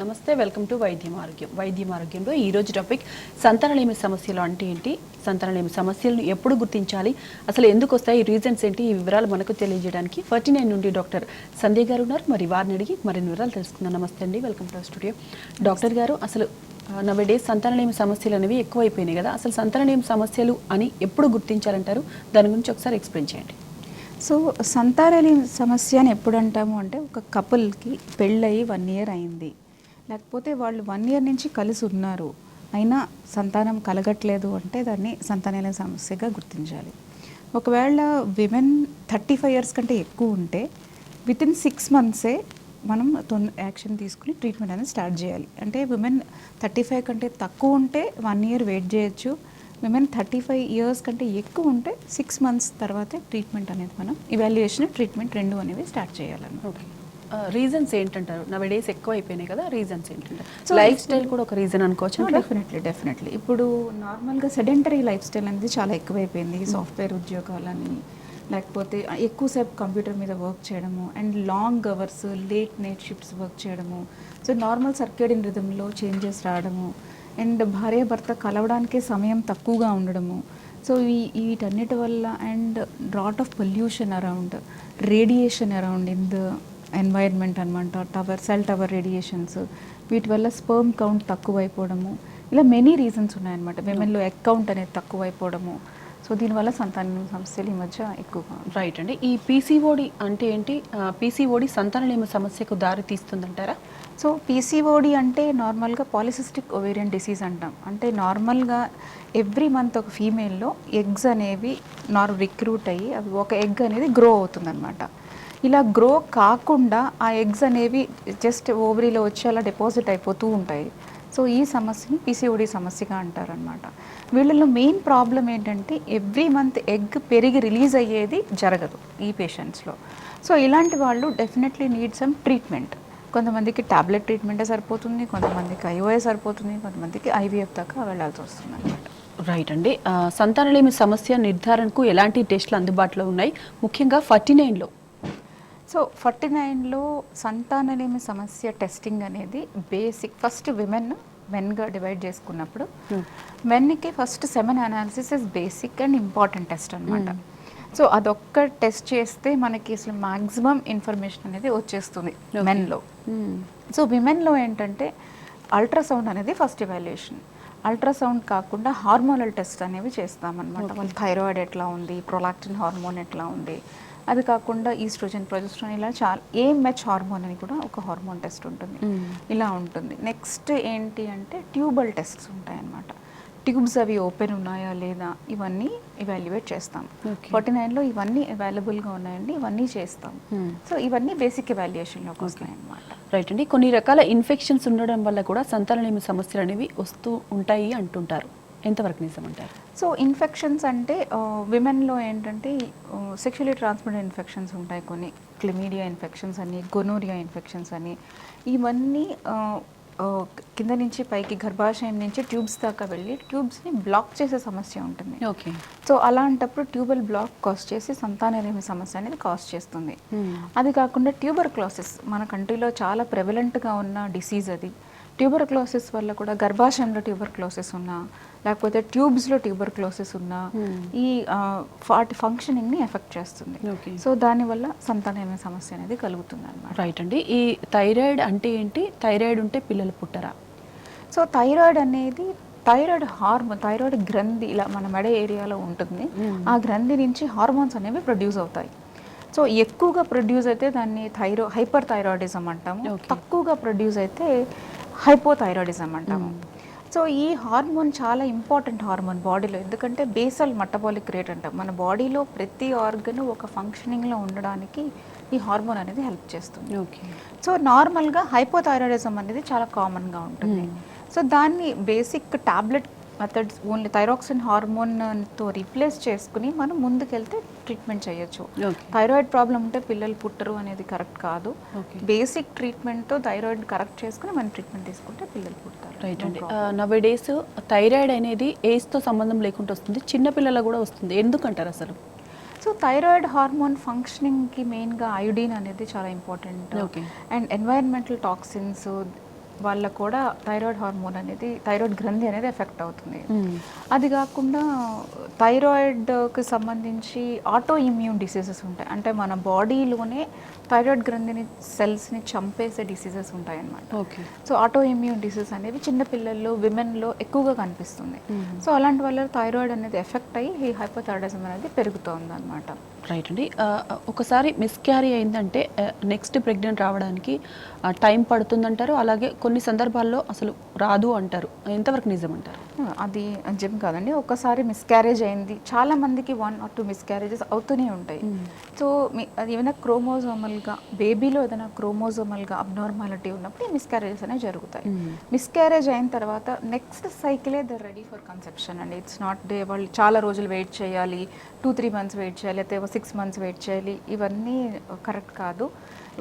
నమస్తే, welcome to వైద్యం ఆరోగ్యం. వైద్యం ఆరోగ్యంలో ఈరోజు టాపిక్ సంతానలేమి సమస్యలు అంటే ఏంటి, సంతానలేమి సమస్యలను ఎప్పుడు గుర్తించాలి, అసలు ఎందుకు వస్తాయి, రీజన్స్ ఏంటి, ఈ వివరాలు మనకు తెలియజేయడానికి 49 నుండి డాక్టర్ సంధ్య గారు ఉన్నారు. మరి వారిని అడిగి మరిన్ని వివరాలు తెలుసుకుందాం. నమస్తే అండి, వెల్కమ్ టు స్టూడియో. డాక్టర్ గారు, అసలు నవడేస్ సంతానలేమి సమస్యలు అనేవి ఎక్కువైపోయినాయి కదా, అసలు సంతానలేమి సమస్యలు అని ఎప్పుడు గుర్తించాలంటారు? దాని గురించి ఒకసారి ఎక్స్ప్లెయిన్ చేయండి. సో సంతానలేమి సమస్య అని ఎప్పుడు అంటాము అంటే, ఒక కపుల్కి పెళ్ళయి 1 year అయింది, లేకపోతే వాళ్ళు 1 year నుంచి కలిసి ఉన్నారు, అయినా సంతానం కలగట్లేదు అంటే దాన్ని సంతానలేమి సమస్యగా గుర్తించాలి. ఒకవేళ విమెన్ 35 years కంటే ఎక్కువ ఉంటే వితిన్ 6 months మనం యాక్షన్ తీసుకుని ట్రీట్మెంట్ అనేది స్టార్ట్ చేయాలి. అంటే విమెన్ 35 కంటే తక్కువ ఉంటే 1 year వెయిట్ చేయొచ్చు. విమెన్ 35 years కంటే ఎక్కువ ఉంటే 6 months తర్వాతే ట్రీట్మెంట్ అనేది మనం ఇవాల్యుయేషన్, ట్రీట్మెంట్ రెండు అనేవి స్టార్ట్ చేయాలన్నమాట. ఓకే, రీజన్స్ ఏంటంటారు? నవడేస్ ఎక్కువ అయిపోయినాయి కదా, రీజన్స్ ఏంటంటారు? లైఫ్ స్టైల్ కూడా ఒక రీజన్ అనుకోవచ్చు. డెఫినెట్లీ ఇప్పుడు నార్మల్గా సెడెంటరీ లైఫ్ స్టైల్ అనేది చాలా ఎక్కువైపోయింది. సాఫ్ట్వేర్ ఉద్యోగాలని, లేకపోతే ఎక్కువసేపు కంప్యూటర్ మీద వర్క్ చేయడము, and long hours, late night shifts work చేయడము, సో నార్మల్ సర్కేడియన్ రిథంలో చేంజెస్ రావడము, అండ్ భార్యాభర్త కలవడానికే సమయం తక్కువగా ఉండడము, సో వీటన్నిటి వల్ల, and lot of pollution around, radiation around in the environment అనమాట, సెల్ టవర్ రేడియేషన్స్, వీటి వల్ల స్పర్మ్ కౌంట్ తక్కువైపోవడము, ఇలా మెనీ రీజన్స్ ఉన్నాయన్నమాట. విమెన్లో ఎగ్ కౌంట్ అనేది తక్కువైపోవడము, సో దీనివల్ల సంతానలేమి సమస్యలు ఈ మధ్య ఎక్కువగా. రైట్ అండి. ఈ పీసీఓడి అంటే ఏంటి? పీసీఓడి సంతానలేమి సమస్యకు దారి తీస్తుందంటారా? సో పీసీఓడి అంటే నార్మల్గా పాలిసిస్టిక్ ఓవేరియన్ డిసీజ్ అంటాం. అంటే నార్మల్గా ఎవ్రీ మంత్ ఒక ఫీమేల్లో ఎగ్స్ అనేవి రిక్రూట్ అయ్యి అవి ఒక ఎగ్ అనేది గ్రో అవుతుందన్నమాట. ఇలా గ్రో కాకుండా ఆ ఎగ్స్ అనేవి జస్ట్ ఓవరీలో వచ్చి అలా డిపాజిట్ అయిపోతూ ఉంటాయి. సో ఈ సమస్యని పీసీఓడి సమస్యగా అంటారనమాట. వీళ్ళలో మెయిన్ ప్రాబ్లం ఏంటంటే ఎవ్రీ మంత్ ఎగ్ పెరిగి రిలీజ్ అయ్యేది జరగదు ఈ పేషెంట్స్లో. సో ఇలాంటి వాళ్ళు డెఫినెట్లీ నీడ్ సమ్ ట్రీట్మెంట్. కొంతమందికి టాబ్లెట్ ట్రీట్మెంటే సరిపోతుంది, కొంతమందికి ఐఓఏ సరిపోతుంది, కొంతమందికి ఐవీఎఫ్ దాకా వెళ్ళాల్సి వస్తుంది అనమాట. రైట్ అండి. సంతానలేమి సమస్య నిర్ధారణకు ఎలాంటి టెస్టులు అందుబాటులో ఉన్నాయి, ముఖ్యంగా 49లో? సో 49లో సంతానలేమి సమస్య టెస్టింగ్ అనేది బేసిక్. ఫస్ట్ మెన్గా డివైడ్ చేసుకున్నప్పుడు మెన్కి first semen analysis is basic and important test అనమాట. సో అదొక్క టెస్ట్ చేస్తే మనకి అసలు మ్యాక్సిమం ఇన్ఫర్మేషన్ అనేది వచ్చేస్తుంది మెన్లో. సో విమెన్లో ఏంటంటే అల్ట్రాసౌండ్ అనేది ఫస్ట్ ఇవాల్యుయేషన్. అల్ట్రాసౌండ్ కాకుండా హార్మోనల్ టెస్ట్ అనేవి చేస్తామన్నమాట. వాళ్ళ థైరాయిడ్ ఎట్లా ఉంది, ప్రొలాక్టిన్ హార్మోన్ ఎట్లా ఉంది, అది కాకుండా ఈస్ట్రోజన్, ప్రొజెస్ట్రాన్, ఇలా చాలా AMH హార్మోన్ అని కూడా ఒక హార్మోన్ టెస్ట్ ఉంటుంది. ఇలా ఉంటుంది. నెక్స్ట్ ఏంటి అంటే ట్యూబల్ టెస్ట్స్ ఉంటాయన్నమాట. ట్యూబ్స్ అవి ఓపెన్ ఉన్నాయా లేదా ఇవన్నీ ఇవాల్యుయేట్ చేస్తాం. 49లో ఇవన్నీ అవైలబుల్గా ఉన్నాయండి, ఇవన్నీ చేస్తాం. సో ఇవన్నీ బేసిక్ ఇవాల్యుయేషన్లోకి వస్తాయి అన్నమాట. రైట్ అండి. కొన్ని రకాల ఇన్ఫెక్షన్స్ ఉండడం వల్ల కూడా సంతానలేమి సమస్యలు అనేవి వస్తూ ఉంటాయి అంటుంటారు, ఎంతవరకు నిజం అంటారు? సో ఇన్ఫెక్షన్స్ అంటే విమెన్లో ఏంటంటే సెక్షువల్లీ ట్రాన్స్మిటెడ్ ఇన్ఫెక్షన్స్ ఉంటాయి కొన్ని, క్లమీడియా ఇన్ఫెక్షన్స్ అని, గొనోరియా ఇన్ఫెక్షన్స్ అని, ఇవన్నీ కింద నుంచి పైకి గర్భాశయం నుంచి ట్యూబ్స్ దాకా వెళ్ళి ట్యూబ్స్ని బ్లాక్ చేసే సమస్య ఉంటుంది. ఓకే. సో అలాంటప్పుడు ట్యూబల్ బ్లాక్ కాజ్ చేసి సంతానలేమి సమస్య అనేది కాజ్ చేస్తుంది. అది కాకుండా ట్యూబర్క్లోసిస్ మన కంట్రీలో చాలా ప్రెవలెంట్గా ఉన్న డిసీజ్ అది. ట్యూబర్క్లోసిస్ వల్ల కూడా గర్భాశయంలో ట్యూబర్క్లోసిస్ ఉన్నా, లేకపోతే ట్యూబ్స్లో ట్యూబర్క్లోసిస్ ఉన్నా ఈ వాటి ఫంక్షనింగ్ని ఎఫెక్ట్ చేస్తుంది. సో దానివల్ల సంతానలేమి సమస్య అనేది కలుగుతుంది అన్నమాట. రైట్ అండి. ఈ థైరాయిడ్ అంటే ఏంటి? థైరాయిడ్ ఉంటే పిల్లలు పుట్టరా? సో థైరాయిడ్ అనేది థైరాయిడ్ హార్మోన్, థైరాయిడ్ గ్రంథి ఇలా మన మెడ ఏరియాలో ఉంటుంది. ఆ గ్రంథి నుంచి హార్మోన్స్ అనేవి ప్రొడ్యూస్ అవుతాయి. సో ఎక్కువగా ప్రొడ్యూస్ అయితే దాన్ని హైపర్ థైరాయిడిజం అంటాము, తక్కువగా ప్రొడ్యూస్ అయితే హైపోథైరాయిడిజం అంటాము. సో ఈ హార్మోన్ చాలా ఇంపార్టెంట్ హార్మోన్ బాడీలో, ఎందుకంటే బేసల్ మెటబాలిక్ రేట్ అంటాం. మన బాడీలో ప్రతి ఆర్గన్ ఒక ఫంక్షనింగ్లో ఉండడానికి ఈ హార్మోన్ అనేది హెల్ప్ చేస్తుంది. ఓకే. సో నార్మల్గా హైపోథైరాయిడిజం అనేది చాలా కామన్గా ఉంటుంది. సో దాన్ని basic tablet methods only thyroxine హార్మోన్తో రీప్లేస్ చేసుకుని మనం ముందుకెళ్తే ట్రీట్మెంట్ చేయొచ్చు. థైరాయిడ్ ప్రాబ్లం ఉంటే పిల్లలు పుట్టరు అనేది కరెక్ట్ కాదు. బేసిక్ ట్రీట్మెంట్తో థైరాయిడ్ కరెక్ట్ చేసుకుని మనం ట్రీట్మెంట్ తీసుకుంటే పిల్లలు పుడతారు. రైట్ అండి. నవడేస్ థైరాయిడ్ అనేది ఏజ్తో సంబంధం లేకుండా వస్తుంది, చిన్నపిల్లలు కూడా వస్తుంది, ఎందుకంటారు అసలు? సో థైరాయిడ్ హార్మోన్ ఫంక్షనింగ్కి మెయిన్గా అయోడిన్ అనేది చాలా ఇంపార్టెంట్. అండ్ ఎన్వైరన్మెంటల్ టాక్సిన్స్, వాళ్ళకు కూడా థైరాయిడ్ హార్మోన్ అనేది, థైరాయిడ్ గ్రంథి అనేది ఎఫెక్ట్ అవుతుంది. అది కాకుండా థైరాయిడ్కి సంబంధించి ఆటో ఇమ్యూన్ డిసీజెస్ ఉంటాయి. అంటే మన బాడీలోనే థైరాయిడ్ గ్రంథిని సెల్స్ని చంపేసే డిసీజెస్ ఉంటాయన్నమాట. Okay. So auto immune disease అనేవి చిన్నపిల్లల్లో, విమెన్లో ఎక్కువగా కనిపిస్తుంది. సో అలాంటి వాళ్ళ థైరాయిడ్ అనేది ఎఫెక్ట్ అయ్యి ఈ హైపోథైరాయిడిజం అనేది పెరుగుతుంది అనమాట. రైట్ అండి. ఒకసారి మిస్క్యారీ అయిందంటే నెక్స్ట్ ప్రెగ్నెంట్ రావడానికి టైం పడుతుందంటారు, అలాగే కొన్ని సందర్భాల్లో అసలు రాదు అంటారు. ఎంతవరకు నిజం అంటారు? అది నిజం కాదండి. ఒకసారి మిస్క్యారేజ్ అయింది, చాలా మందికి 1 or 2 మిస్క్యారేజెస్ అవుతూనే ఉంటాయి. సో అది ఏమైనా క్రోమోజోమల్గా, బేబీలో ఏదైనా క్రోమోజోమల్గా అబ్నార్మాలిటీ ఉన్నప్పుడు ఈ మిస్క్యారేజెస్ అనేవి జరుగుతాయి. మిస్క్యారేజ్ అయిన తర్వాత నెక్స్ట్ సైకిలే దే రెడీ ఫర్ కన్సెప్షన్ అండి. ఇట్స్ నాట్ డే వాళ్ళు చాలా రోజులు వెయిట్ చేయాలి, 2-3 months వెయిట్ చేయాలి, లేకపోతే 6 months వెయిట్ చేయాలి, ఇవన్నీ కరెక్ట్ కాదు.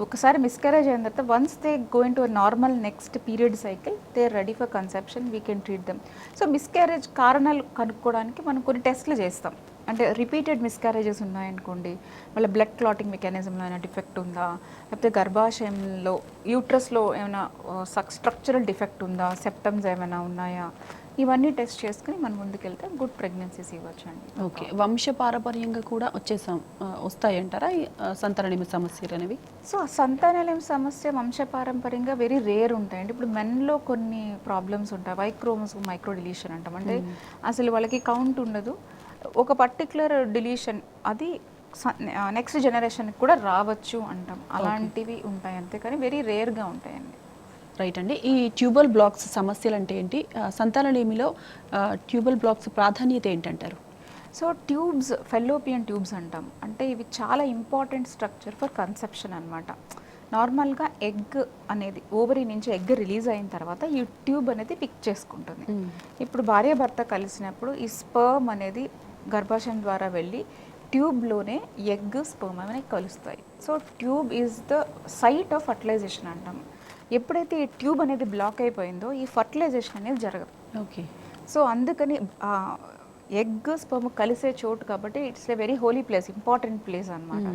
ఒకసారి మిస్క్యారేజ్ అయిన తర్వాత once they going to normal next period cycle, they are ready for conception, we can treat them. So miscarriage కారణాలు కనుక్కోవడానికి మనం కొన్ని టెస్ట్లు చేస్తాం. అంటే రిపీటెడ్ మిస్క్యారేజెస్ ఉన్నాయనుకోండి, వాళ్ళ బ్లడ్ క్లాటింగ్ మెకానిజంలో ఏమైనా డిఫెక్ట్ ఉందా, లేకపోతే గర్భాశయంలో యూట్రస్లో ఏమైనా స్ట్రక్చరల్ డిఫెక్ట్ ఉందా, సెప్టమ్స్ ఏమైనా ఉన్నాయా, ఇవన్నీ టెస్ట్ చేసుకుని మనం ముందుకెళ్తే గుడ్ ప్రెగ్నెన్సీస్ ఇవ్వచ్చు అండి. ఓకే. వంశపారపర్యంగా కూడా వస్తాయంటారా ఈ సంతానలేమి సమస్యలు అనేవి? సో సంతానలేమి సమస్య వంశపారంపర్యంగా వెరీ రేర్ ఉంటాయండి. ఇప్పుడు మెన్లో కొన్ని ప్రాబ్లమ్స్ ఉంటాయి, వైక్రోమోసోమ్ మైక్రో డిలీషన్ అంటాం. అంటే అసలు వాళ్ళకి కౌంట్ ఉండదు, ఒక పర్టిక్యులర్ డిలీషన్ అది నెక్స్ట్ జనరేషన్కి కూడా రావచ్చు అంటాం. అలాంటివి ఉంటాయి, అంతేకాని వెరీ రేర్గా ఉంటాయండి. రైట్ అండి. ఈ ట్యూబల్ బ్లాక్స్ సమస్యలు అంటే ఏంటి? సంతానలేమిలో ట్యూబల్ బ్లాక్స్ ప్రాధాన్యత ఏంటంటారు? సో ట్యూబ్స్, ఫెల్లోపియన్ ట్యూబ్స్ అంటాం. అంటే ఇవి చాలా ఇంపార్టెంట్ స్ట్రక్చర్ ఫర్ కన్సెప్షన్ అనమాట. నార్మల్గా ఎగ్ అనేది ఓవరీ నుంచి ఎగ్ రిలీజ్ అయిన తర్వాత ఈ ట్యూబ్ అనేది పిక్ చేసుకుంటుంది. ఇప్పుడు భార్యాభర్త కలిసినప్పుడు ఈ స్పర్మ్ అనేది గర్భాశయం ద్వారా వెళ్ళి ట్యూబ్లోనే ఎగ్, స్పర్మ్ అనేవి కలుస్తాయి. So tube is the site of fertilisation అంటాం. ఎప్పుడైతే ఈ ట్యూబ్ అనేది బ్లాక్ అయిపోయిందో ఈ ఫర్టిలైజేషన్ అనేది జరగదు. ఓకే. సో అందుకని ఎగ్, స్పర్మ్ కలిసే చోటు కాబట్టి it's a very holy place, important place అనమాట.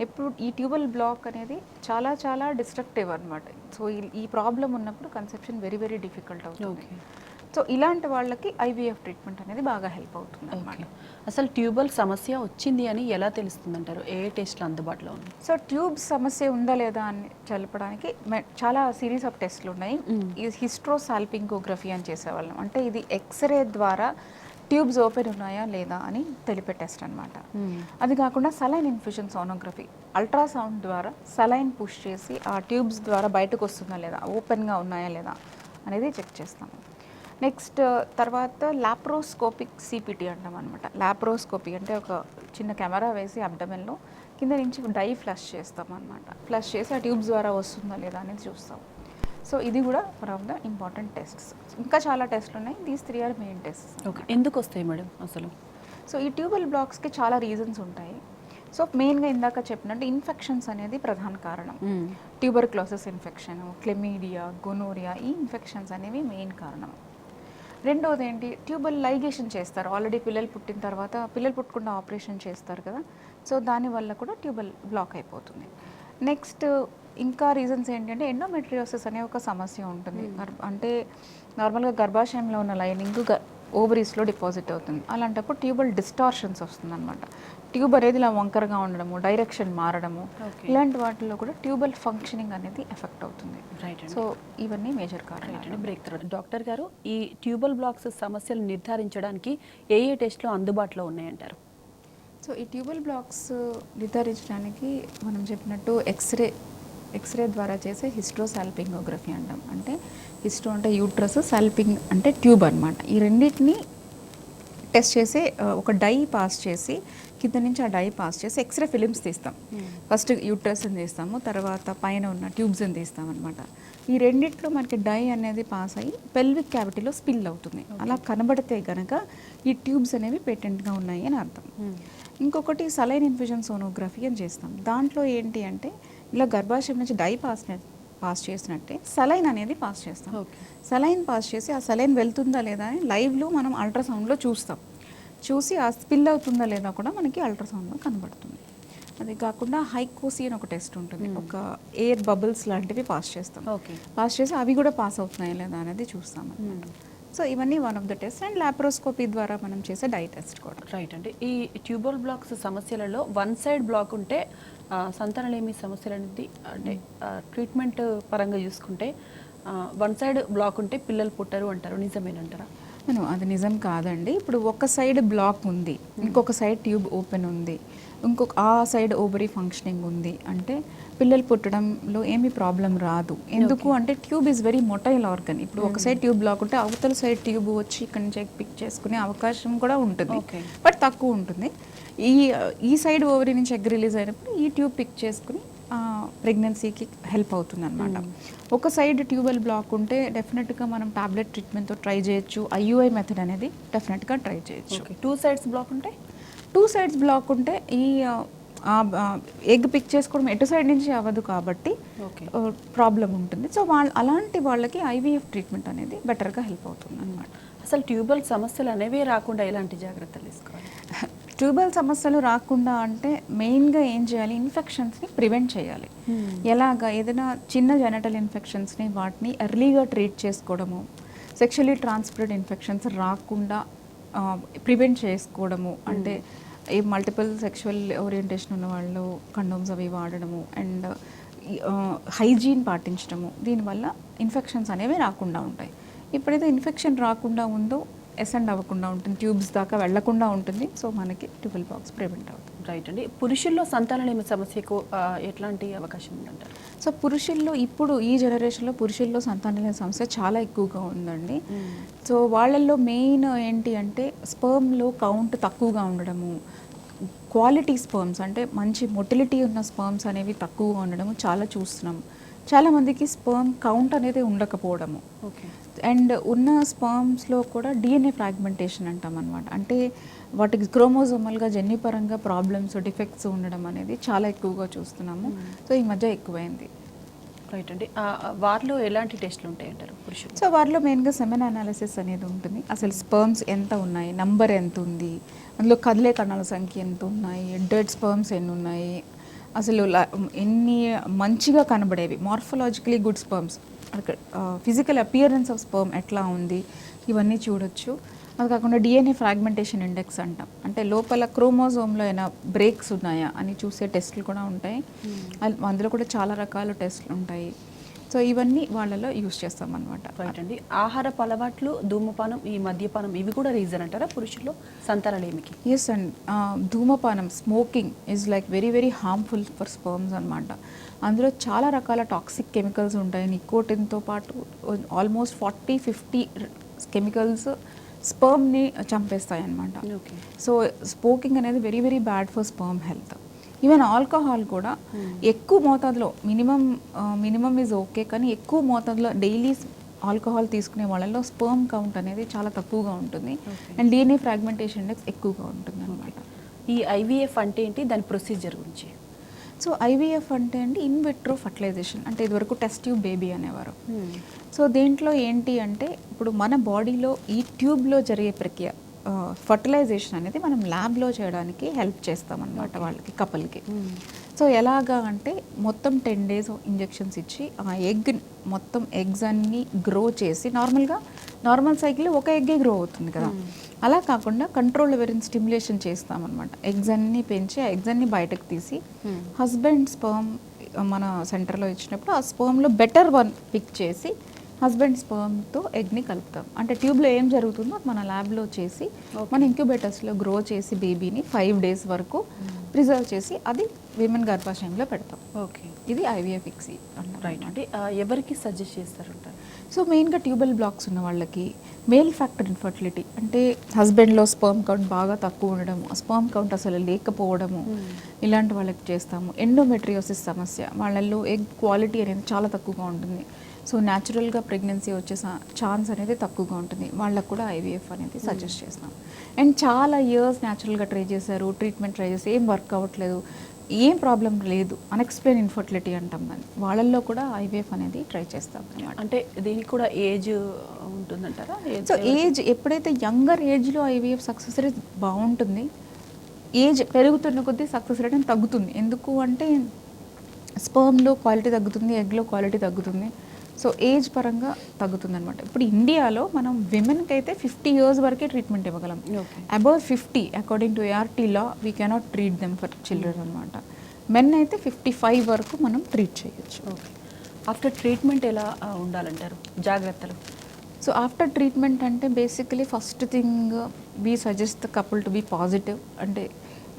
ఎప్పుడు ఈ ట్యూబల్ బ్లాక్ అనేది చాలా చాలా డిస్ట్రక్టివ్ అనమాట. సో ఈ ప్రాబ్లం ఉన్నప్పుడు కన్సెప్షన్ వెరీ వెరీ డిఫికల్ట్ అవుతుంది. సో ఇలాంటి వాళ్ళకి ఐవీఎఫ్ ట్రీట్మెంట్ అనేది బాగా హెల్ప్ అవుతుంది అన్నమాట. అసలు ట్యూబల్ సమస్య వచ్చింది అని ఎలా తెలుస్తుంది అంటారు? ఏ టెస్ట్లు అందుబాటులో ఉన్నాయి? సో ట్యూబ్ సమస్య ఉందా లేదా అని తెలపడానికి చాలా సిరీస్ ఆఫ్ టెస్ట్లు ఉన్నాయి. ఈ హిస్ట్రోసాల్పింగోగ్రఫీ అని చేసేవాళ్ళం. అంటే ఇది ఎక్స్రే ద్వారా ట్యూబ్స్ ఓపెన్ ఉన్నాయా లేదా అని తెలిపే టెస్ట్ అనమాట. అది కాకుండా సలైన్ ఇన్ఫ్యూషన్ సోనోగ్రఫీ, అల్ట్రాసౌండ్ ద్వారా సలైన్ పుష్ చేసి ఆ ట్యూబ్స్ ద్వారా బయటకు వస్తుందా లేదా, ఓపెన్గా ఉన్నాయా లేదా అనేది చెక్ చేస్తాము. నెక్స్ట్ తర్వాత లాప్రోస్కోపిక్ సిపిటి అంటాం అనమాట. లాప్రోస్కోపీ అంటే ఒక చిన్న కెమెరా వేసి అబ్డమెన్లో కింద నుంచి డై ఫ్లష్ చేస్తాం అనమాట. ఫ్లష్ చేసి ఆ ట్యూబ్స్ ద్వారా వస్తుందా లేదా అనేది చూస్తాం. సో ఇది కూడా one of the important tests. ఇంకా చాలా టెస్ట్లు ఉన్నాయి, these 3 are main tests. Okay. ఎందుకు వస్తాయి మేడం అసలు? సో ఈ ట్యూబల్ బ్లాక్స్కి చాలా రీజన్స్ ఉంటాయి. సో మెయిన్గా ఇందాక చెప్పినట్టు ఇన్ఫెక్షన్స్ అనేది ప్రధాన కారణం. ట్యూబర్క్లోసిస్ ఇన్ఫెక్షన్, క్లెమీడియా, గొనోరియా, ఈ ఇన్ఫెక్షన్స్ అనేవి మెయిన్ కారణం. రెండోది ఏంటి, ట్యూబల్ లైగేషన్ చేస్తారు. ఆల్రెడీ పిల్లలు పుట్టిన తర్వాత పిల్లలు పుట్టకుండా ఆపరేషన్ చేస్తారు కదా, సో దానివల్ల కూడా ట్యూబల్ బ్లాక్ అయిపోతుంది. నెక్స్ట్ ఇంకా రీజన్స్ ఏంటంటే ఎండోమెట్రియోసిస్ అనే ఒక సమస్య ఉంటుంది. అంటే నార్మల్గా గర్భాశయంలో ఉన్న లైనింగ్ ఓవరీస్లో డిపాజిట్ అవుతుంది. అలాంటప్పుడు ట్యూబల్ డిస్టార్షన్స్ వస్తుంది అనమాట. ట్యూబ్ అనేది ఇలా వంకరగా ఉండడము, డైరెక్షన్ మారడము, ఇలాంటి వాటిల్లో కూడా ట్యూబల్ ఫంక్షనింగ్ అనేది ఎఫెక్ట్ అవుతుంది. రైట్. సో ఇవన్నీ మేజర్ కారణాలు. బ్రేక్ తర్వాత డాక్టర్ గారు, ఈ ట్యూబల్ బ్లాక్స్ సమస్యలు నిర్ధారించడానికి ఏ టెస్ట్లు అందుబాటులో ఉన్నాయంటారు? సో ఈ ట్యూబల్ బ్లాక్స్ నిర్ధారించడానికి మనం చెప్పినట్టు ఎక్స్రే ద్వారా చేసే హిస్ట్రోసాల్పింగోగ్రఫీ అంటాం. అంటే హిస్టో అంటే యూట్రస్, సాల్పింగ్ అంటే ట్యూబ్ అనమాట. ఈ రెండింటిని టెస్ట్ చేసి ఒక డై పాస్ చేసి కింద నుంచి ఆ డై పాస్ చేసి ఎక్స్రే ఫిలిమ్స్ తీస్తాం. ఫస్ట్ యూట్రస్ని తీస్తాము, తర్వాత పైన ఉన్న ట్యూబ్స్ని తీస్తాం అనమాట. ఈ రెండిట్లో మనకి డై అనేది పాస్ అయ్యి పెల్విక్ క్యావిటీలో స్పిల్ అవుతుంది. అలా కనబడితే కనుక ఈ ట్యూబ్స్ అనేవి పేటెంట్గా ఉన్నాయి అని అర్థం. ఇంకొకటి సలైన్ ఇన్ఫ్యూజన్ సోనోగ్రఫీ అని చేస్తాం. దాంట్లో ఏంటి అంటే ఇలా గర్భాశయం నుంచి డై పాస్ చేసినట్టే సలైన్ అనేది పాస్ చేస్తాం. సలైన్ పాస్ చేసి ఆ సలైన్ వెళ్తుందా లేదా అని లైవ్లో మనం అల్ట్రాసౌండ్లో చూస్తాం. చూసి ఆ స్పిల్ అవుతుందా లేదా కూడా మనకి అల్ట్రాసౌండ్లో కనబడుతుంది. అది కాకుండా హైకోసి అని ఒక టెస్ట్ ఉంటుంది, ఒక ఎయిర్ బబుల్స్ లాంటివి పాస్ చేస్తాం. ఓకే. పాస్ చేసి అవి కూడా పాస్ అవుతున్నాయి లేదా అనేది చూస్తాం. సో ఇవన్నీ one of the test. And laparoscopy ద్వారా మనం చేసే డై టెస్ట్ కూడా. రైట్ అండి. ఈ ట్యూబల్ బ్లాక్స్ సమస్యలలో వన్ సైడ్ బ్లాక్ ఉంటే సంతానలేమి సమస్యలు అనేది అంటే ట్రీట్మెంట్ పరంగా చూసుకుంటే వన్ సైడ్ బ్లాక్ ఉంటే పిల్లలు పుట్టరు అంటారు, నిజమేనంటారా? అది నిజం కాదండి. ఇప్పుడు ఒక సైడ్ బ్లాక్ ఉంది, ఇంకొక సైడ్ ట్యూబ్ ఓపెన్ ఉంది, ఇంకొక ఆ సైడ్ ఓవరీ ఫంక్షనింగ్ ఉంది అంటే పిల్లలు పుట్టడంలో ఏమీ ప్రాబ్లం రాదు. ఎందుకు అంటే tube is very motile organ. ఇప్పుడు ఒక సైడ్ ట్యూబ్ బ్లాక్ ఉంటే అవతల సైడ్ ట్యూబ్ వచ్చి ఇక్కడ నుంచి పిక్ చేసుకునే అవకాశం కూడా ఉంటుంది, బట్ తక్కువ ఉంటుంది. ఈ సైడ్ ఓవరీ నుంచి ఎగ్ రిలీజ్ అయినప్పుడు ఈ ట్యూబ్ పిక్ చేసుకుని ప్రెగ్నెన్సీకి హెల్ప్ అవుతుంది అనమాట. ఒక సైడ్ ట్యూబల్ బ్లాక్ ఉంటే డెఫినెట్గా మనం టాబ్లెట్ ట్రీట్మెంట్తో ట్రై చేయొచ్చు. ఐయుఐ మెథడ్ అనేది డెఫినెట్గా ట్రై చేయొచ్చు. టూ సైడ్స్ బ్లాక్ ఉంటే ఈ ఎగ్ పిక్ చేసుకోవడం ఎటు సైడ్ నుంచి అవ్వదు కాబట్టి ప్రాబ్లం ఉంటుంది. సో అలాంటి వాళ్ళకి ఐవీఎఫ్ ట్రీట్మెంట్ అనేది బెటర్గా హెల్ప్ అవుతుంది అనమాట. అసలు ట్యూబల్ సమస్యలు అనేవి రాకుండా ఎలాంటి జాగ్రత్తలు తీసుకోవాలి? ట్యూబల్ సమస్యలు రాకుండా అంటే మెయిన్గా ఏం చేయాలి, ఇన్ఫెక్షన్స్ని ప్రివెంట్ చేయాలి. ఎలాగా, ఏదైనా చిన్న జెనటల్ ఇన్ఫెక్షన్స్ని వాటిని ఎర్లీగా ట్రీట్ చేసుకోవడము, సెక్షువల్లీ ట్రాన్స్మిటెడ్ ఇన్ఫెక్షన్స్ రాకుండా ప్రివెంట్ చేసుకోవడము, అంటే ఈ మల్టిపుల్ సెక్షువల్ ఓరియంటేషన్ ఉన్న వాళ్ళు కండోమ్స్ అవి వాడడము అండ్ హైజీన్ పాటించడము, దీనివల్ల ఇన్ఫెక్షన్స్ అనేవి రాకుండా ఉంటాయి. ఎప్పుడైతే ఇన్ఫెక్షన్ రాకుండా ఉందో ఎసెండ్ అవ్వకుండా ఉంటుంది, ట్యూబ్స్ దాకా వెళ్లకుండా ఉంటుంది. సో మనకి ట్యూబల్ బాక్స్ ప్రివెంట్ అవుతుంది. రైట్ అండి. పురుషుల్లో సంతానలేమి సమస్యకు ఎట్లాంటి అవకాశం ఉందంటారు? సో పురుషుల్లో ఇప్పుడు ఈ జనరేషన్లో పురుషుల్లో సంతానలేమి సమస్య చాలా ఎక్కువగా ఉందండి. సో వాళ్ళల్లో మెయిన్ ఏంటి అంటే స్పర్మ్లో కౌంట్ తక్కువగా ఉండడము, క్వాలిటీ స్పర్మ్స్ అంటే మంచి మొటిలిటీ ఉన్న స్పర్మ్స్ అనేవి తక్కువగా ఉండడము చాలా చూస్తున్నాం. చాలామందికి స్పర్మ్ కౌంట్ అనేది ఉండకపోవడము, అండ్ ఉన్న స్పర్మ్స్లో కూడా డిఎన్ఏ ఫ్రాగ్మెంటేషన్ అంటాం అనమాట. అంటే వాటికి క్రోమోజోమల్గా జన్యుపరంగా ప్రాబ్లమ్స్ డిఫెక్ట్స్ ఉండడం అనేది చాలా ఎక్కువగా చూస్తున్నాము. సో ఈ మధ్య ఎక్కువైంది. రైట్ అండి. వారిలో ఎలాంటి టెస్ట్లు ఉంటాయంటారు పురుషులు? సో వారిలో మెయిన్గా సెమెన్ అనాలిసిస్ అనేది ఉంటుంది. అసలు స్పర్మ్స్ ఎంత ఉన్నాయి, నంబర్ ఎంత ఉంది, అందులో కదిలే కణాల సంఖ్య ఎంత ఉన్నాయి, డెడ్ స్పర్మ్స్ ఎన్ని ఉన్నాయి, అసలు ఎన్ని మంచిగా కనబడేవి morphologically good sperms, physical appearance of sperm ఎట్లా ఉంది, ఇవన్నీ చూడొచ్చు. అది కాకుండా డిఎన్ఏ ఫ్రాగ్మెంటేషన్ ఇండెక్స్ అంటాం, అంటే లోపల క్రోమోజోమ్లో ఏమైనా బ్రేక్స్ ఉన్నాయా అని చూసే టెస్టులు కూడా ఉంటాయి. అందులో కూడా చాలా రకాల టెస్టులు ఉంటాయి. సో ఇవన్నీ వాళ్ళలో యూస్ చేస్తాం అనమాట. రైట్ అండి. ఆహారపు అలవాట్లు, ధూమపానం, ఈ మద్యపానం ఇవి కూడా రీజన్ అంటారా పురుషుల్లో సంతానలేమికి? ఎస్ అండ్ ధూమపానం, smoking is like very very harmful for sperms అనమాట. అందులో చాలా రకాల టాక్సిక్ కెమికల్స్ ఉంటాయి. నికోటిన్తో పాటు ఆల్మోస్ట్ 40-50 కెమికల్స్ స్పర్మ్ని చంపేస్తాయి అన్నమాట. సో స్మోకింగ్ అనేది very very bad for sperm health. Even alcohol కూడా ఎక్కువ మోతాదులో, మినిమం ఈజ్ ఓకే, కానీ ఎక్కువ మోతాదులో డైలీ ఆల్కహాల్ తీసుకునే వాళ్ళలో స్పర్మ్ కౌంట్ అనేది చాలా తక్కువగా ఉంటుంది అండ్ డిఎన్ఏ ఫ్రాగ్మెంటేషన్ ఇండెక్స్ ఎక్కువగా ఉంటుంది అనమాట. ఈ ఐవీఎఫ్ అంటే ఏంటి, దాని ప్రొసీజర్ గురించి? సో ఐవీఎఫ్ అంటే అండి ఇన్ విట్రో ఫర్టిలైజేషన్, అంటే ఇదివరకు టెస్ట్ ట్యూబ్ బేబీ అనేవారు. సో దీంట్లో ఏంటి అంటే ఇప్పుడు మన బాడీలో ఈ ట్యూబ్లో జరిగే ప్రక్రియ ఫర్టిలైజేషన్ అనేది మనం ల్యాబ్లో చేయడానికి హెల్ప్ చేస్తామన్నమాట వాళ్ళకి, కపుల్కి. సో ఎలాగా అంటే మొత్తం 10 days ఇంజెక్షన్స్ ఇచ్చి ఆ మొత్తం ఎగ్స్ అన్నీ గ్రో చేసి, నార్మల్ సైకిల్ ఒక ఎగ్గే గ్రో అవుతుంది కదా, అలా కాకుండా కంట్రోల్ ఎవరిని స్టిమ్యులేషన్ చేస్తామన్నమాట. ఎగ్స్ అన్నీ పెంచి ఆ ఎగ్స్ అన్నీ బయటకు తీసి హస్బెండ్ స్పర్మ్ మన సెంటర్లో ఇచ్చినప్పుడు ఆ స్పర్మ్లో బెటర్ వన్ పిక్ చేసి హస్బెండ్ స్పర్మ్తో ఎగ్ని కలుపుతాం. అంటే ట్యూబ్లో ఏం జరుగుతుందో మన ల్యాబ్లో చేసి మన ఇంక్యుబేటర్స్లో గ్రో చేసి బేబీని 5 days వరకు ప్రిజర్వ్ చేసి అది విమెన్ గర్భాశయంలో పెడతాం. ఓకే, ఇది ఐవీఎఫ్ ఎక్సీ అంటారు. రైట్ అంటే ఎవరికి సజెస్ట్ చేస్తారంటారు? సో మెయిన్గా ట్యూబల్ బ్లాక్స్ ఉన్న వాళ్ళకి, మేల్ ఫ్యాక్టర్ ఇన్ఫర్టిలిటీ అంటే హస్బెండ్లో స్పర్మ్ కౌంట్ బాగా తక్కువ ఉండడము, స్పర్మ్ కౌంట్ అసలు లేకపోవడము, ఇలాంటి వాళ్ళకి చేస్తాము. ఎండోమెట్రియోసిస్ సమస్య, వాళ్ళల్లో ఎగ్ క్వాలిటీ అనేది చాలా తక్కువగా ఉంటుంది. సో న్యాచురల్గా ప్రెగ్నెన్సీ వచ్చే ఛాన్స్ అనేది తక్కువగా ఉంటుంది, వాళ్ళకు కూడా ఐవీఎఫ్ అనేది సజెస్ట్ చేస్తాం. అండ్ చాలా ఇయర్స్ న్యాచురల్గా ట్రై చేశారు, ట్రీట్మెంట్ ట్రై చేసి ఏం వర్క్ అవ్వట్లేదు, ఏం ప్రాబ్లం లేదు, అన్ఎక్స్ప్లెయిన్ ఇన్ఫర్టిలిటీ అంటాం దాన్ని, వాళ్ళల్లో కూడా ఐవీఎఫ్ అనేది ట్రై చేస్తాం అన్నమాట. అంటే దీనికి కూడా ఏజ్ ఉంటుందంటారా? సో ఏజ్ ఎప్పుడైతే యంగర్ ఏజ్లో ఐవీఎఫ్ సక్సెస్ రేట్ బాగుంటుంది, ఏజ్ పెరుగుతున్న కొద్దీ సక్సెస్ రేట్ అని తగ్గుతుంది. ఎందుకు అంటే స్పర్మ్లో క్వాలిటీ తగ్గుతుంది, ఎగ్లో క్వాలిటీ తగ్గుతుంది. సో ఏజ్ పరంగా తగ్గుతుంది అనమాట. ఇప్పుడు ఇండియాలో మనం విమెన్కి అయితే 50 years వరకే ట్రీట్మెంట్ ఇవ్వగలం. Above 50 according to ART law we cannot treat them for children అనమాట. మెన్ అయితే 55 వరకు మనం ట్రీట్ చేయొచ్చు. ఆఫ్టర్ ట్రీట్మెంట్ ఎలా ఉండాలంటారు జాగ్రత్తలు? సో ఆఫ్టర్ ట్రీట్మెంట్ అంటే basically first thing we suggest the couple to be positive.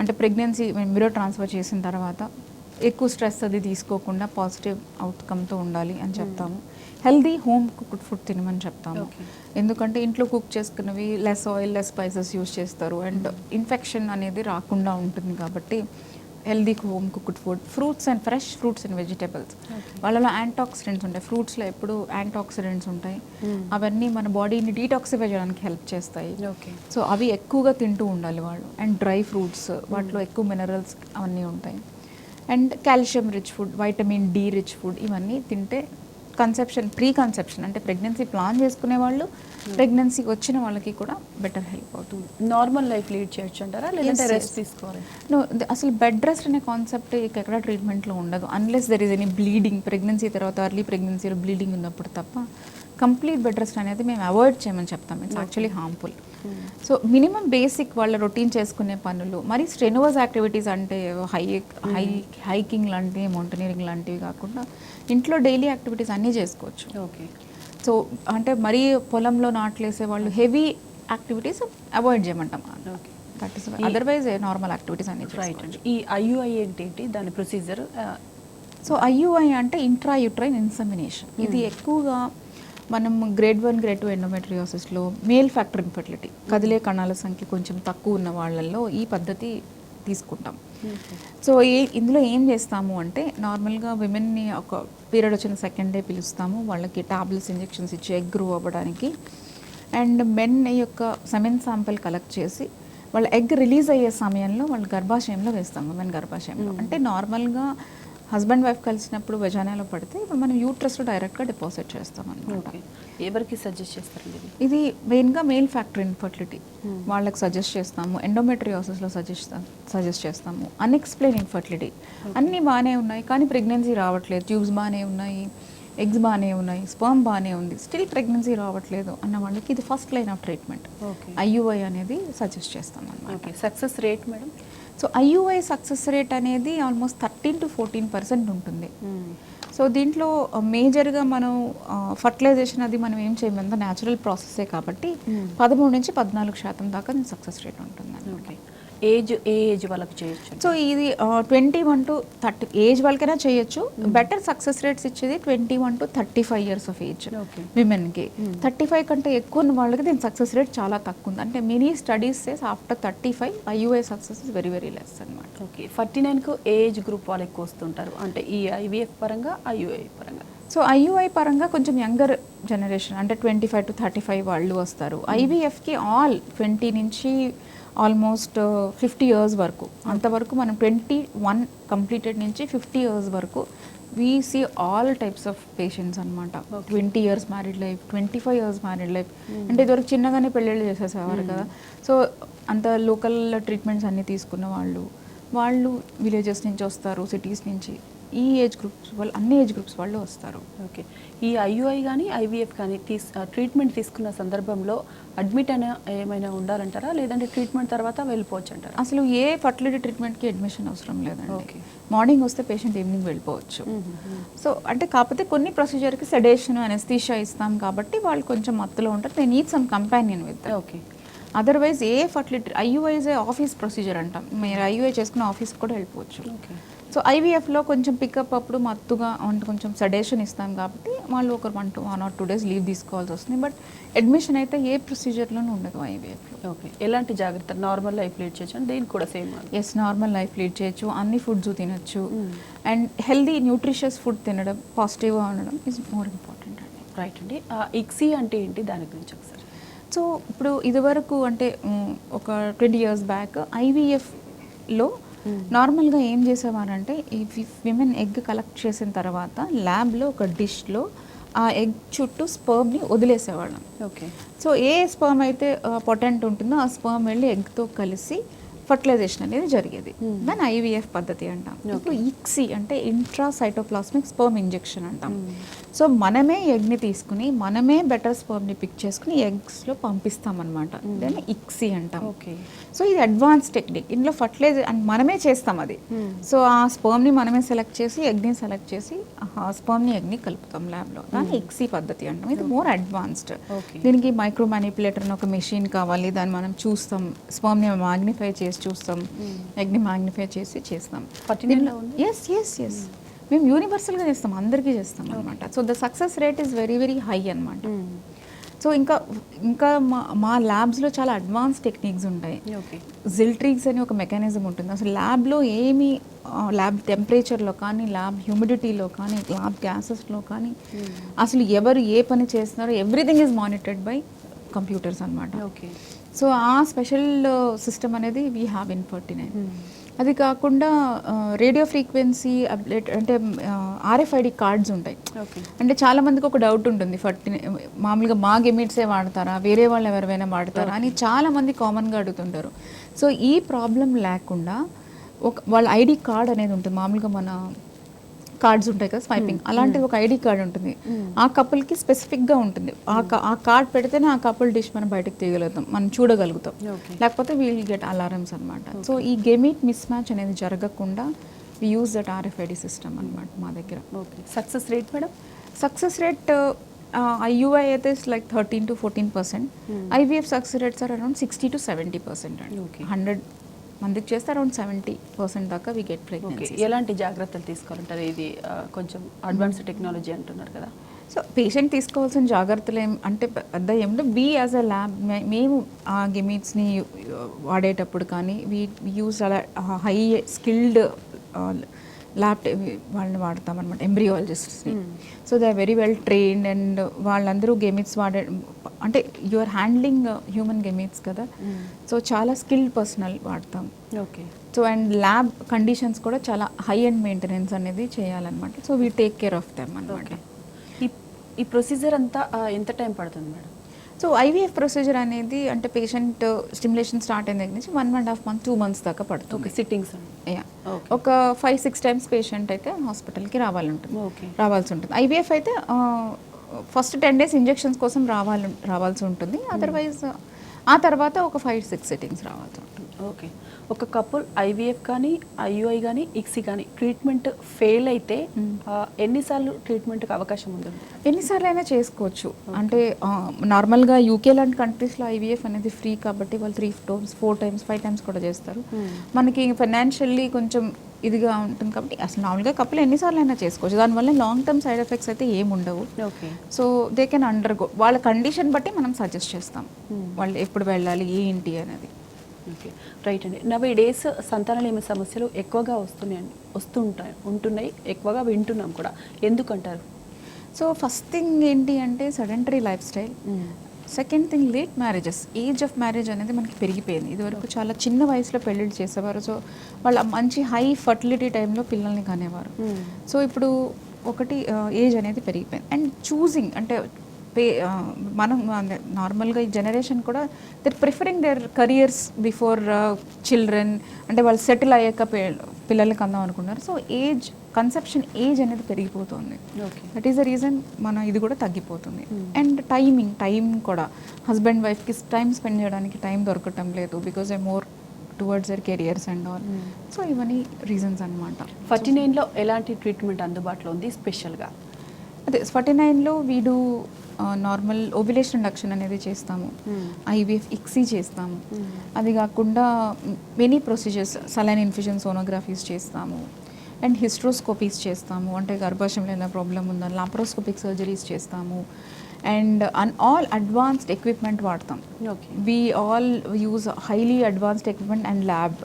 అంటే ప్రెగ్నెన్సీ మిరో ట్రాన్స్ఫర్ చేసిన తర్వాత ఎక్కువ స్ట్రెస్ అది తీసుకోకుండా పాజిటివ్ అవుట్కమ్తో ఉండాలి అని చెప్తాము. హెల్దీ హోమ్ కుక్డ్ ఫుడ్ తినమని చెప్తాము. ఎందుకంటే ఇంట్లో కుక్ చేసుకున్నవి less oil less spices use చేస్తారు అండ్ ఇన్ఫెక్షన్ అనేది రాకుండా ఉంటుంది కాబట్టి healthy home cooked food, fruits and fresh fruits and vegetables. వాళ్ళలో యాంటాక్సిడెంట్స్ ఉంటాయి, ఫ్రూట్స్లో ఎప్పుడు యాంటాక్సిడెంట్స్ ఉంటాయి. అవన్నీ మన బాడీని డీటాక్సిఫై చేయడానికి హెల్ప్ చేస్తాయి. సో అవి ఎక్కువగా తింటూ ఉండాలి వాళ్ళు. అండ్ డ్రై ఫ్రూట్స్, వాటిలో ఎక్కువ మినరల్స్ అవన్నీ ఉంటాయి. And calcium rich food, vitamin D rich food, ఇవన్నీ తింటే ప్రీ కన్సెప్షన్ అంటే ప్రెగ్నెన్సీ ప్లాన్ చేసుకునే వాళ్ళు, ప్రెగ్నెన్సీకి వచ్చిన వాళ్ళకి కూడా బెటర్ హెల్ప్ అవుతుంది. నార్మల్ లైఫ్ లీడ్ చేయొచ్చు అంటారా, లేదంటే రెస్ట్ తీసుకోవాలి? అసలు బెడ్ రెస్ట్ అనే కాన్సెప్ట్ ఎక్కడ ట్రీట్మెంట్లో ఉండదు unless there is any bleeding. Pregnancy తర్వాత అర్లీ ప్రెగ్నెన్సీలో బ్లీడింగ్ ఉన్నప్పుడు తప్ప కంప్లీట్ బెడ్ రెస్ట్ అనేది మేము అవాయిడ్ చేయమని చెప్తాం. It's actually harmful. So minimum basic వాళ్ళ రొటీన్ చేసుకునే పనులు, మరి స్ట్రెనువస్ యాక్టివిటీస్ అంటే హైకింగ్ లాంటివి, మౌంటైనరింగ్ లాంటివి కాకుండా ఇంట్లో డైలీ యాక్టివిటీస్ అన్నీ చేసుకోవచ్చు. ఓకే. సో అంటే మరీ పొలంలో నాట్లేసే వాళ్ళు హెవీ యాక్టివిటీస్ అవాయిడ్ చేయమంటాం. That is otherwise normal activities అన్ని రైట్. ఈ IUI ఏంటి దాని ప్రొసీజర్? సో IUI అంటే ఇంట్రా యూట్రైన్ ఇన్సెమినేషన్. ఇది ఎక్కువగా మనం గ్రేడ్ 1 గ్రేడ్ 2 ఎండోమెట్రియోసిస్లో మేల్ ఫ్యాక్టర్ ఇన్ఫర్టిలిటీ, కదిలే కణాల సంఖ్య కొంచెం తక్కువ ఉన్న వాళ్ళల్లో ఈ పద్ధతి తీసుకుంటాం. సో ఇందులో ఏం చేస్తాము అంటే నార్మల్గా విమెన్ని ఒక పీరియడ్ వచ్చిన సెకండ్ డే పిలుస్తాము, వాళ్ళకి టాబ్లెట్స్ ఇంజెక్షన్స్ ఇచ్చి ఎగ్ గ్రో అవ్వడానికి. అండ్ మెన్ యొక్క సెమెన్ శాంపిల్ కలెక్ట్ చేసి వాళ్ళ ఎగ్ రిలీజ్ అయ్యే సమయంలో వాళ్ళ గర్భాశయంలో వేస్తాము. విమెన్ గర్భాశయంలో అంటే నార్మల్గా హస్బెండ్ వైఫ్ కలిసినప్పుడు వెజానాలో పడితే ఇప్పుడు మనం యూట్రస్లో డైరెక్ట్గా డిపాజిట్ చేస్తాం అన్నమాట. ఎవరికి సజెస్ట్ చేస్తారండి ఇది? మెయిన్గా మేల్ ఫ్యాక్టర్ ఇన్ఫర్టిలిటీ వాళ్ళకి సజెస్ట్ చేస్తాము. ఎండోమెట్రియోసిస్లో సజెస్ట్ చేస్తాము. అన్ఎక్స్ప్లెయిన్ ఇన్ఫర్టిలిటీ, అన్నీ బాగానే ఉన్నాయి కానీ ప్రెగ్నెన్సీ రావట్లేదు, ట్యూబ్స్ బాగానే ఉన్నాయి, ఎగ్స్ బాగానే ఉన్నాయి, స్పర్మ్ బాగానే ఉంది, స్టిల్ ప్రెగ్నెన్సీ రావట్లేదు అన్న వాళ్ళకి ఇది first line of treatment. IUI అనేది సజెస్ట్ చేస్తాం అన్నమాట. Success rate madam? So IUI success rate అనేది ఆల్మోస్ట్ 13 to 14% ఉంటుంది. సో దీంట్లో మేజర్గా మనం ఫర్టిలైజేషన్ అది మనం ఏం చేయమంతా న్యాచురల్ ప్రాసెసే కాబట్టి 13 నుంచి 14% దాకా సక్సెస్ రేట్ ఉంటుంది. ఓకే. ఏ ఏజ్ వాళ్ళకి చేయొచ్చు? సో ఇది 21 to 30 ఏజ్ వాళ్ళకైనా చేయొచ్చు. బెటర్ సక్సెస్ రేట్స్ ఇచ్చేది 21 to 35 years ఆఫ్ ఏజ్ విమెన్కి. 35 కంటే ఎక్కువ ఉన్న వాళ్ళకి దీని సక్సెస్ రేట్ చాలా తక్కువ ఉంది. అంటే many studies says after 35 IUI success is very very less అనమాట. ఓకే. 49కు ఏజ్ గ్రూప్ వాళ్ళు ఎక్కువ వస్తుంటారు, అంటే ఈ IVF పరంగా IUI పరంగా? సో IUI పరంగా కొంచెం యంగర్ జనరేషన్ అంటే 25 to 35 వాళ్ళు వస్తారు. IVFకి ఆల్ 20 నుంచి ఆల్మోస్ట్ 50 years వరకు, అంతవరకు మనం 21 కంప్లీటెడ్ నుంచి 50 years వరకు we see all types of patients అనమాట. 20 years married life, 25 years married life, అంటే ఇదివరకు చిన్నగానే పెళ్ళిళ్ళు చేసేసేవారు కదా. సో అంత లోకల్ ట్రీట్మెంట్స్ అన్నీ తీసుకున్న వాళ్ళు విలేజెస్ నుంచి వస్తారు, సిటీస్ నుంచి. ఈ ఏజ్ గ్రూప్స్ వాళ్ళు, అన్ని ఏజ్ గ్రూప్స్ వాళ్ళు వస్తారు. ఓకే. ఈ IUI కానీ IVF కానీ ట్రీట్మెంట్ తీసుకున్న సందర్భంలో అడ్మిట్ అయినా ఏమైనా ఉండాలంటారా, లేదంటే ట్రీట్మెంట్ తర్వాత వెళ్ళిపోవచ్చు అంటారా? అసలు ఏ ఫర్టిలిటీ ట్రీట్మెంట్కి అడ్మిషన్ అవసరం లేదండి. ఓకే. మార్నింగ్ వస్తే పేషెంట్ ఈవినింగ్ వెళ్ళిపోవచ్చు. సో అంటే కాకపోతే కొన్ని ప్రొసీజర్కి సెడేషన్ అనెస్థీషియా ఇస్తాం కాబట్టి వాళ్ళు కొంచెం మత్తులో ఉంటారు. They need some companion with. Okay. Otherwise A fertility IUI is a office procedure అంటాం. మీరు IUI చేసుకున్న ఆఫీస్కి కూడా వెళ్ళిపోవచ్చు. ఓకే. సో IVFలో కొంచెం పికప్ అప్పుడు మత్తుగా అంటే కొంచెం సడేషన్ ఇస్తాం కాబట్టి వాళ్ళు ఒక 1 or 2 days లీవ్ తీసుకోవాల్సి వస్తుంది. బట్ అడ్మిషన్ అయితే ఏ ప్రొసీజర్లోనూ ఉండదు IVFలో. ఓకే. ఎలాంటి జాగ్రత్త? నార్మల్ లైఫ్ లీడ్ చేయొచ్చు అంటే దీనికి కూడా same? Yes, normal life lead చేయొచ్చు, అన్ని ఫుడ్స్ తినొచ్చు. అండ్ హెల్దీ న్యూట్రిషియస్ ఫుడ్ తినడం, పాజిటివ్గా ఉండడం ఈజ్ మోర్ ఇంపార్టెంట్ అండి. రైట్ అండి. ICSI అంటే ఏంటి, దాని గురించి ఒకసారి? సో ఇప్పుడు ఇదివరకు అంటే ఒక 20 years బ్యాక్ IVFలో నార్మల్గా ఏం చేసేవారంటే ఈ విమెన్ ఎగ్ కలెక్ట్ చేసిన తర్వాత ల్యాబ్లో ఒక డిష్లో ఆ ఎగ్ చుట్టూ స్పర్మ్ని వదిలేసేవాళ్ళం. ఓకే. సో ఏ స్పర్మ్ అయితే పొటెంట్ ఉంటుందో ఆ స్పర్మ్ వెళ్ళి ఎగ్తో కలిసి ఫర్టిలైజేషన్ అనేది జరిగేది. దాన్ని ఐవీఎఫ్ పద్ధతి అంటాం. ఇప్పుడు ఇక్సీ అంటే ఇంట్రాసైటోప్లాస్మిక్ స్పర్మ్ ఇంజెక్షన్ అంటాం. సో మనమే ఎగ్ని తీసుకుని మనమే బెటర్ స్పర్మ్ని పిక్ చేసుకుని ఎగ్స్లో పంపిస్తాం అనమాట. దాన్ని ఇక్సీ అంటాం. సో ఇది అడ్వాన్స్ టెక్నిక్. ఇందులో ఫర్టిలైజర్ అండ్ మనమే చేస్తాం అది. సో ఆ స్పర్మ్ని మనమే సెలెక్ట్ చేసి ఎగ్ని సెలెక్ట్ చేసి ఆ స్పర్మ్ని ఎగ్ని కలుపుతాం ల్యాబ్లో. దాన్ని ఇక్సీ పద్ధతి అంటాం. ఇది మోర్ అడ్వాన్స్డ్. దీనికి మైక్రో మ్యానిపులేటర్ అని ఒక మెషిన్ కావాలి. దాన్ని మనం చూస్తాం, స్పర్మ్ని మాగ్నిఫై చేసి చూస్తాం, ఎగ్ని మాగ్నిఫై చేసి చేస్తాం. ఎస్ ఎస్ ఎస్ మేము యూనివర్సల్గా చేస్తాం, అందరికీ చేస్తాం అనమాట. So the success rate is very very high అనమాట. సో ఇంకా మా ల్యాబ్స్లో చాలా అడ్వాన్స్ టెక్నిక్స్ ఉంటాయి. జిల్ట్రిక్స్ అని ఒక మెకానిజం ఉంటుంది. అసలు ల్యాబ్లో ఏమి ల్యాబ్ టెంపరేచర్లో కానీ, ల్యాబ్ హ్యూమిడిటీలో కానీ, ల్యాబ్ గ్యాసెస్లో కానీ అసలు ఎవరు ఏ పని చేస్తున్నారో everything is monitored by computers అనమాట. సో ఆ స్పెషల్ సిస్టమ్ అనేది వీ హ్యావ్ ఇన్ 49. అది కాకుండా రేడియో ఫ్రీక్వెన్సీ అప్డేట్ అంటే RFID కార్డ్స్ ఉంటాయి. అంటే చాలా మందికి ఒక డౌట్ ఉంటుంది, మామూలుగా మా గెమిట్సే వాడతారా, వేరే వాళ్ళు ఎవరైనా వాడతారా అని చాలా మంది కామన్గా అడుగుతుంటారు. సో ఈ ప్రాబ్లం లేకుండా వాళ్ళ ఐడి కార్డ్ అనేది ఉంటుంది. మామూలుగా మన కార్డ్స్ ఉంటాయి కదా, స్వైపింగ్, అలాంటిది ఒక ఐడి కార్డ్ ఉంటుంది. ఆ కపుల్కి స్పెసిఫిక్గా ఉంటుంది. ఆ కార్డ్ పెడితేనే ఆ కపుల్ డిష్ మనం బయటకు తీయగలుగుతాం, మనం చూడగలుగుతాం. లేకపోతే వీల్ గెట్ అలారమ్స్ అనమాట. సో ఈ గెమిట్ మిస్ మ్యాచ్ అనేది జరగకుండా we use that RFID system అనమాట మా దగ్గర. Success rate madam? Success rate IUI అయితే like 13 to 14%. IVF success rates are around 60 to 70% అండి. 100 మందికి చేస్తే అరౌండ్ 70% దాకా వి గెట్ ప్రెగ్నెన్సీ. ఎలాంటి జాగ్రత్తలు తీసుకోవాలంటారు? ఇది కొంచెం అడ్వాన్స్డ్ టెక్నాలజీ అంటున్నారు కదా. సో పేషెంట్ తీసుకోవాల్సిన జాగ్రత్తలు అంటే పెద్ద ఏమిటో వీ యాజ్ అ ల్యాబ్ మేము ఆ గెమిట్స్ని వాడేటప్పుడు కానీ వీ యూజ్ అలా హై స్కిల్డ్ ల్యాబ్ వాళ్ళని వాడతాం అనమాట, ఎంబ్రియాలజిస్ట్స్ని. So they are very well trained and వాళ్ళందరూ గెమిట్స్ అంటే you are handling human gametes కదా. సో చాలా స్కిల్డ్ పర్సనల్ వాడతాం. సో అండ్ ల్యాబ్ కండిషన్స్ కూడా చాలా హై అండ్ మెయింటెనెన్స్ అనేది చేయాలన్నమాట. So we take care of them అనమాట. ఈ ప్రొసీజర్ అంతా ఎంత టైం పడుతుంది మేడం? సో IVF ప్రొసీజర్ అనేది అంటే పేషెంట్ స్టిమ్యులేషన్ స్టార్ట్ అయిన దగ్గర నుంచి 1.5 months 2 months దాకా పడుతుంది. సిట్టింగ్స్ ఒక 5-6 times పేషెంట్ అయితే హాస్పిటల్కి రావాల్సి ఉంటుంది. IVF అయితే ఫస్ట్ 10 days ఇంజెక్షన్స్ కోసం రావాల్సి ఉంటుంది. అదర్వైజ్ ఆ తర్వాత ఒక 5-6 సిట్టింగ్స్ రావాల్సి ఉంటుంది. ఓకే. ఒక కపుల్ IVF కానీ IUI కానీ ICSI కానీ ట్రీట్మెంట్ ఫెయిల్ అయితే ఎన్నిసార్లు ట్రీట్మెంట్కి అవకాశం ఉంటుంది? ఎన్నిసార్లు అయినా చేసుకోవచ్చు. అంటే నార్మల్గా UK లాంటి కంట్రీస్లో IVF అనేది ఫ్రీ కాబట్టి వాళ్ళు 3 times 4 times 5 times కూడా చేస్తారు. మనకి ఫైనాన్షియల్లీ కొంచెం ఇదిగా ఉంటుంది కాబట్టి అసలు నార్మల్గా కపుల్ ఎన్నిసార్లు అయినా చేసుకోవచ్చు. దానివల్ల లాంగ్ టర్మ్ సైడ్ ఎఫెక్ట్స్ అయితే ఏముండవు. So they can undergo. వాళ్ళ కండిషన్ బట్టి మనం సజెస్ట్ చేస్తాం వాళ్ళు ఎప్పుడు వెళ్ళాలి ఏంటి అనేది. ఓకే, రైట్ అండి. నవ్ ఈ డేస్ సంతానలేమి సమస్యలు ఎక్కువగా ఉంటున్నాయి, ఎక్కువగా వింటున్నాం కూడా. ఎందుకంటారు? సో ఫస్ట్ థింగ్ ఏంటి అంటే sedentary life style. Second thing late marriages. Age of marriage అనేది మనకి పెరిగిపోయింది. ఇదివరకు చాలా చిన్న వయసులో పెళ్ళిళ్ళు చేసేవారు. సో వాళ్ళ మంచి హై ఫర్టిలిటీ టైంలో పిల్లల్ని కనేవారు. సో ఇప్పుడు ఒకటి ఏజ్ అనేది పెరిగిపోయింది. అండ్ చూసింగ్ అంటే మనం నార్మల్గా ఈ జనరేషన్ కూడా they're preferring their careers before children. అంటే వాళ్ళు సెటిల్ అయ్యాక పిల్లలకి అందాం అనుకున్నారు. సో కన్సెప్షన్ ఏజ్ అనేది పెరిగిపోతుంది. దట్ ఈస్ ద రీజన్ మన ఇది కూడా తగ్గిపోతుంది. అండ్ టైం కూడా హస్బెండ్ వైఫ్కి టైం స్పెండ్ చేయడానికి టైం దొరకటం లేదు. Because I more towards their careers and all. So ఇవన్నీ రీజన్స్ అనమాట. 49లో ఎలాంటి ట్రీట్మెంట్ అందుబాటులో ఉంది స్పెషల్గా? అదే 49లో వీడు నార్మల్ ఓవ్యులేషన్ ఇండక్షన్ అనేది చేస్తాము. IVF ICSI చేస్తాము. అది కాకుండా మెనీ ప్రొసీజర్స్ సలైన్ ఇన్ఫ్యూజన్ సోనోగ్రఫీస్ చేస్తాము. అండ్ హిస్ట్రోస్కోపీస్ చేస్తాము. అంటే గర్భాశయంలో ఏదైనా ప్రాబ్లం ఉందా, లాప్రోస్కోపిక్ సర్జరీస్ చేస్తాము. అండ్ ఆల్ అడ్వాన్స్డ్ ఎక్విప్మెంట్ వాడతాం. We all use highly advanced equipment and lab.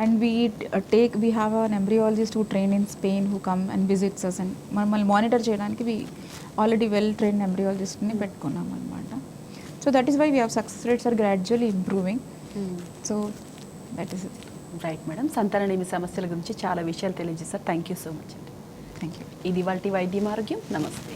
And we have an embryologist who train in Spain who come and visits us and మమ్మల్ని monitor చేయడానికి we already well trained embryologistని పెట్టుకున్నాం అనమాట. So that is why we have success rates are gradually improving. So that is it. Right madam, సంతానలేమి సమస్యల గురించి చాలా విషయాలు తెలియజేశారు. థ్యాంక్ యూ సో మచ్ అండి. Thank you. ఇది ఇవాల్టి వైద్యం ఆరోగ్యం. నమస్తే.